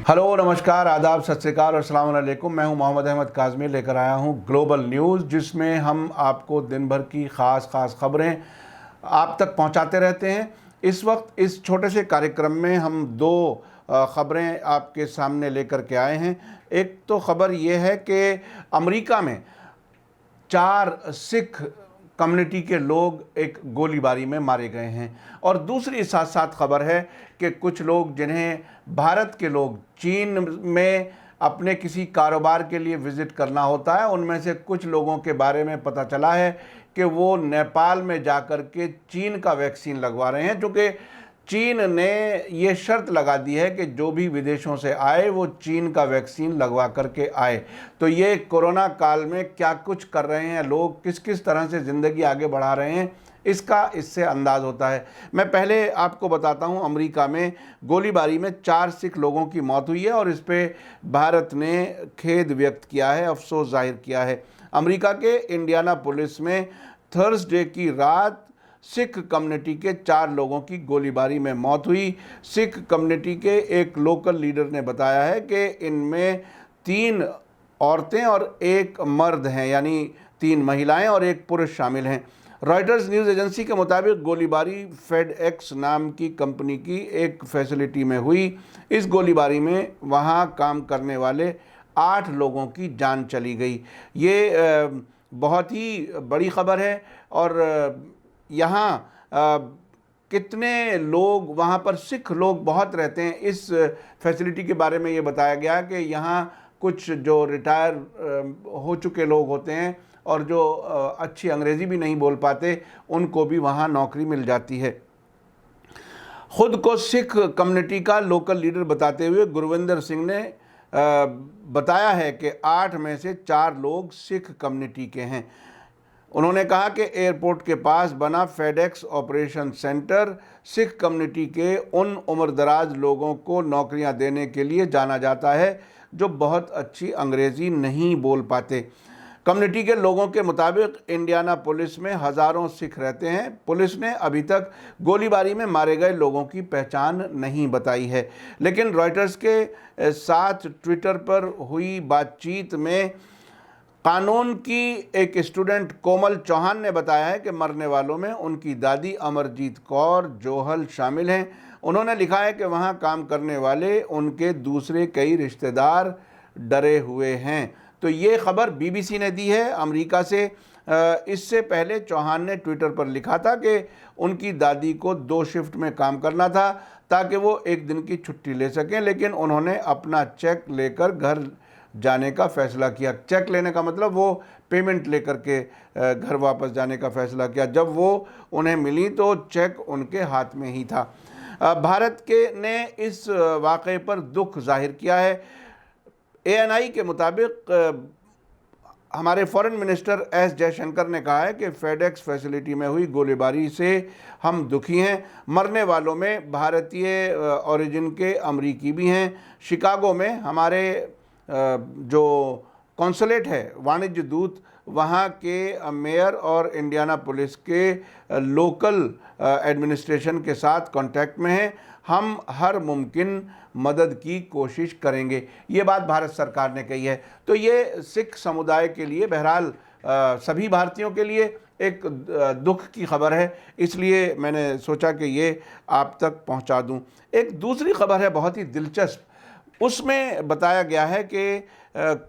Hello, नमस्कार, आदाब, सत श्री अकाल और अस्सलाम वालेकुम। मैं हूं मोहम्मद अहमद काज़मी, लेकर आया हूं ग्लोबल न्यूज़, जिसमें हम आपको दिन भर की ख़ास खबरें आप तक पहुंचाते रहते हैं। इस वक्त इस छोटे से कार्यक्रम में हम दो ख़बरें आपके सामने लेकर के आए हैं। एक तो ख़बर यह है कि अमेरिका में 4 सिख कम्युनिटी के लोग एक गोलीबारी में मारे गए हैं, और दूसरी साथ साथ खबर है कि कुछ लोग जिन्हें भारत के लोग चीन में अपने किसी कारोबार के लिए विज़िट करना होता है, उनमें से कुछ लोगों के बारे में पता चला है कि वो नेपाल में जाकर के चीन का वैक्सीन लगवा रहे हैं, जो कि चीन ने ये शर्त लगा दी है कि जो भी विदेशों से आए वो चीन का वैक्सीन लगवा करके आए। तो ये कोरोना काल में क्या कुछ कर रहे हैं लोग, किस किस तरह से ज़िंदगी आगे बढ़ा रहे हैं, इसका इससे अंदाज़ होता है। मैं पहले आपको बताता हूँ, अमेरिका में गोलीबारी में 4 सिख लोगों की मौत हुई है और इस पर भारत ने खेद व्यक्त किया है, अफसोस जाहिर किया है। अमेरिका के इंडियाना पुलिस में थर्सडे की रात सिख कम्युनिटी के 4 लोगों की गोलीबारी में मौत हुई। सिख कम्युनिटी के एक लोकल लीडर ने बताया है कि इनमें 3 औरतें और 1 मर्द हैं, यानी 3 महिलाएं और 1 पुरुष शामिल हैं। रॉयटर्स न्यूज़ एजेंसी के मुताबिक गोलीबारी फेडएक्स नाम की कंपनी की एक फैसिलिटी में हुई। इस गोलीबारी में वहां काम करने वाले 8 लोगों की जान चली गई। ये बहुत ही बड़ी खबर है। और यहाँ कितने लोग, वहाँ पर सिख लोग बहुत रहते हैं। इस फैसिलिटी के बारे में ये बताया गया कि यहाँ कुछ जो रिटायर हो चुके लोग होते हैं और जो अच्छी अंग्रेज़ी भी नहीं बोल पाते, उनको भी वहाँ नौकरी मिल जाती है। खुद को सिख कम्युनिटी का लोकल लीडर बताते हुए गुरविंदर सिंह ने बताया है कि 8 में से 4 लोग सिख कम्युनिटी के हैं। उन्होंने कहा कि एयरपोर्ट के पास बना FedEx operation centre Sikh community के उन उम्रदराज लोगों को नौकरियां देने के लिए जाना जाता है जो बहुत अच्छी अंग्रेज़ी नहीं बोल पाते। कम्युनिटी के लोगों के मुताबिक इंडियाना पुलिस में हज़ारों सिख रहते हैं। पुलिस ने अभी तक गोलीबारी में मारे गए लोगों की पहचान नहीं बताई है, लेकिन रॉयटर्स के साथ ट्विटर पर हुई बातचीत में कानून की एक स्टूडेंट कोमल चौहान ने बताया है कि मरने वालों में उनकी दादी अमरजीत कौर जोहल शामिल हैं। उन्होंने लिखा है कि वहां काम करने वाले उनके दूसरे कई रिश्तेदार डरे हुए हैं। तो ये खबर बीबीसी ने दी है अमेरिका से। इससे पहले चौहान ने ट्विटर पर लिखा था कि उनकी दादी को 2 शिफ्ट में काम करना था ताकि वो एक दिन की छुट्टी ले सकें, लेकिन उन्होंने अपना चेक लेकर घर जाने का फ़ैसला किया। चेक लेने का मतलब वो पेमेंट लेकर के घर वापस जाने का फ़ैसला किया। जब वो उन्हें मिली तो चेक उनके हाथ में ही था। भारत के ने इस वाक़े पर दुख जाहिर किया है। ANI के मुताबिक हमारे फॉरेन मिनिस्टर एस जयशंकर ने कहा है कि फेडेक्स फैसिलिटी में हुई गोलीबारी से हम दुखी हैं। मरने वालों में भारतीय ओरिजिन के अमरीकी भी हैं। शिकागो में हमारे जो कॉन्सुलेट है, वाणिज्य दूत, वहाँ के मेयर और इंडियाना पुलिस के लोकल एडमिनिस्ट्रेशन के साथ कांटेक्ट में हैं। हम हर मुमकिन मदद की कोशिश करेंगे, ये बात भारत सरकार ने कही है। तो ये सिख समुदाय के लिए, बहरहाल सभी भारतीयों के लिए एक दुख की खबर है, इसलिए मैंने सोचा कि ये आप तक पहुंचा दूं। एक दूसरी खबर है बहुत ही दिलचस्प। उसमें बताया गया है कि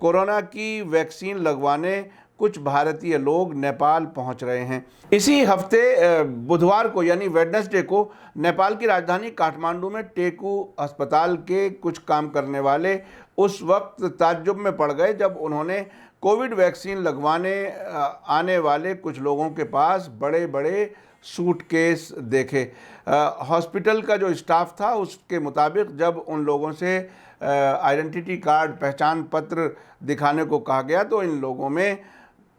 कोरोना की वैक्सीन लगवाने कुछ भारतीय लोग नेपाल पहुंच रहे हैं। इसी हफ्ते बुधवार को यानी वेडनेसडे को नेपाल की राजधानी काठमांडू में टेकू अस्पताल के कुछ काम करने वाले उस वक्त ताज्जुब में पड़ गए जब उन्होंने कोविड वैक्सीन लगवाने आने वाले कुछ लोगों के पास बड़े बड़े सूटकेस देखे। हॉस्पिटल का जो स्टाफ था उसके मुताबिक जब उन लोगों से आइडेंटिटी कार्ड, पहचान पत्र दिखाने को कहा गया तो इन लोगों में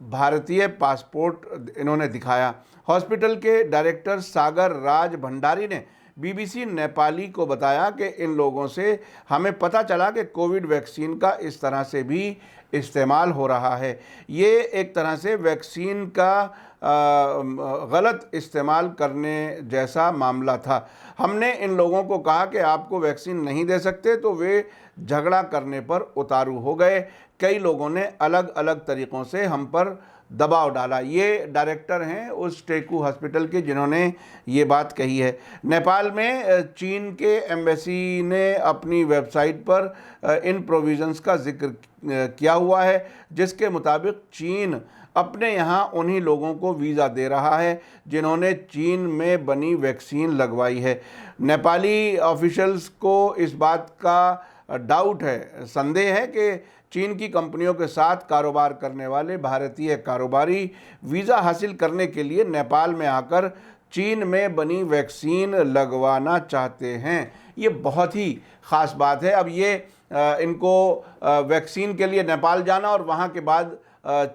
भारतीय पासपोर्ट इन्होंने दिखाया। हॉस्पिटल के डायरेक्टर सागर राज भंडारी ने बीबीसी नेपाली को बताया कि इन लोगों से हमें पता चला कि कोविड वैक्सीन का इस तरह से भी इस्तेमाल हो रहा है। ये एक तरह से वैक्सीन का गलत इस्तेमाल करने जैसा मामला था। हमने इन लोगों को कहा कि आपको वैक्सीन नहीं दे सकते, तो वे झगड़ा करने पर उतारू हो गए। कई लोगों ने अलग अलग तरीक़ों से हम पर दबाव डाला। ये डायरेक्टर हैं उस टेकू हॉस्पिटल के जिन्होंने ये बात कही है। नेपाल में चीन के एम्बेसी ने अपनी वेबसाइट पर इन प्रोविज़न्स का जिक्र किया हुआ है, जिसके मुताबिक चीन अपने यहाँ उन्हीं लोगों को वीज़ा दे रहा है जिन्होंने चीन में बनी वैक्सीन लगवाई है। नेपाली ऑफिशियल्स को इस बात का डाउट है, संदेह है कि चीन की कंपनियों के साथ कारोबार करने वाले भारतीय कारोबारी वीज़ा हासिल करने के लिए नेपाल में आकर चीन में बनी वैक्सीन लगवाना चाहते हैं। ये बहुत ही ख़ास बात है। अब ये इनको वैक्सीन के लिए नेपाल जाना और वहाँ के बाद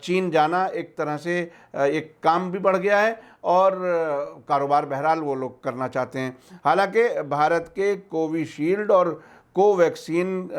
चीन जाना एक तरह से एक काम भी बढ़ गया है और कारोबार बहरहाल वो लोग करना चाहते हैं। हालांकि भारत के कोविशील्ड और कोवैक्सीन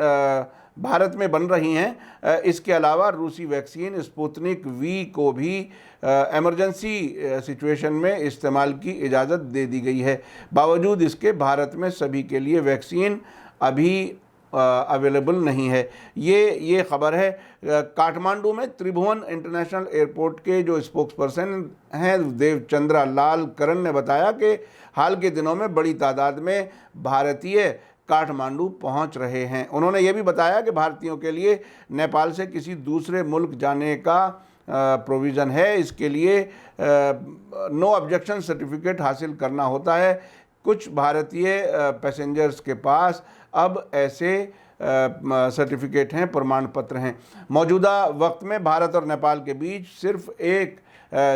भारत में बन रही हैं। इसके अलावा रूसी वैक्सीन स्पुतनिक वी को भी इमरजेंसी सिचुएशन में इस्तेमाल की इजाज़त दे दी गई है। बावजूद इसके भारत में सभी के लिए वैक्सीन अभी अवेलेबल नहीं है। ये खबर है। काठमांडू में त्रिभुवन इंटरनेशनल एयरपोर्ट के जो स्पोक्सपर्सन हैं देवचंद्रा लाल करण ने बताया कि हाल के दिनों में बड़ी तादाद में भारतीय काठमांडू पहुंच रहे हैं। उन्होंने ये भी बताया कि भारतीयों के लिए नेपाल से किसी दूसरे मुल्क जाने का प्रोविज़न है। इसके लिए नो ऑब्जेक्शन सर्टिफिकेट हासिल करना होता है। कुछ भारतीय पैसेंजर्स के पास अब ऐसे सर्टिफिकेट हैं, प्रमाण पत्र हैं। मौजूदा वक्त में भारत और नेपाल के बीच सिर्फ एक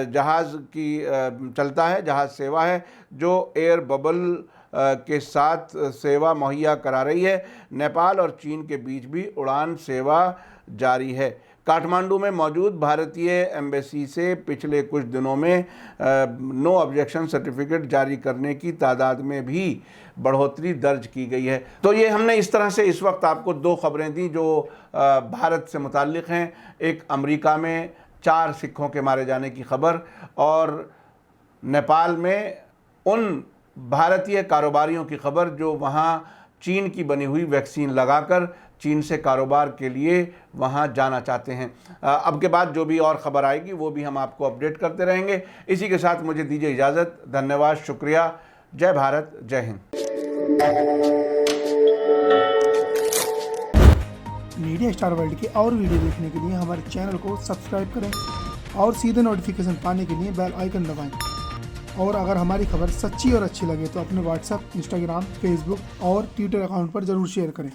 जहाज़ की चलता है, जहाज़ सेवा है जो एयर बबल के साथ सेवा मुहैया करा रही है। नेपाल और चीन के बीच भी उड़ान सेवा जारी है। काठमांडू में मौजूद भारतीय एम्बेसी से पिछले कुछ दिनों में नो ऑब्जेक्शन सर्टिफिकेट जारी करने की तादाद में भी बढ़ोतरी दर्ज की गई है। तो ये हमने इस तरह से इस वक्त आपको दो खबरें दी जो भारत से मुताल्लिक़ हैं। एक अमेरिका में 4 सिखों के मारे जाने की खबर और नेपाल में उन भारतीय कारोबारियों की खबर जो वहाँ चीन की बनी हुई वैक्सीन लगाकर चीन से कारोबार के लिए वहाँ जाना चाहते हैं। अब के बाद जो भी और ख़बर आएगी वो भी हम आपको अपडेट करते रहेंगे। इसी के साथ मुझे दीजिए इजाज़त। धन्यवाद, शुक्रिया। जय भारत, जय हिंद। मीडिया स्टार वर्ल्ड के और वीडियो देखने के लिए हमारे चैनल को सब्सक्राइब करें और सीधे नोटिफिकेशन पाने के लिए बेल आइकन दबाएं। और अगर हमारी खबर सच्ची और अच्छी लगे तो अपने व्हाट्सएप, इंस्टाग्राम, फेसबुक और ट्विटर अकाउंट पर ज़रूर शेयर करें।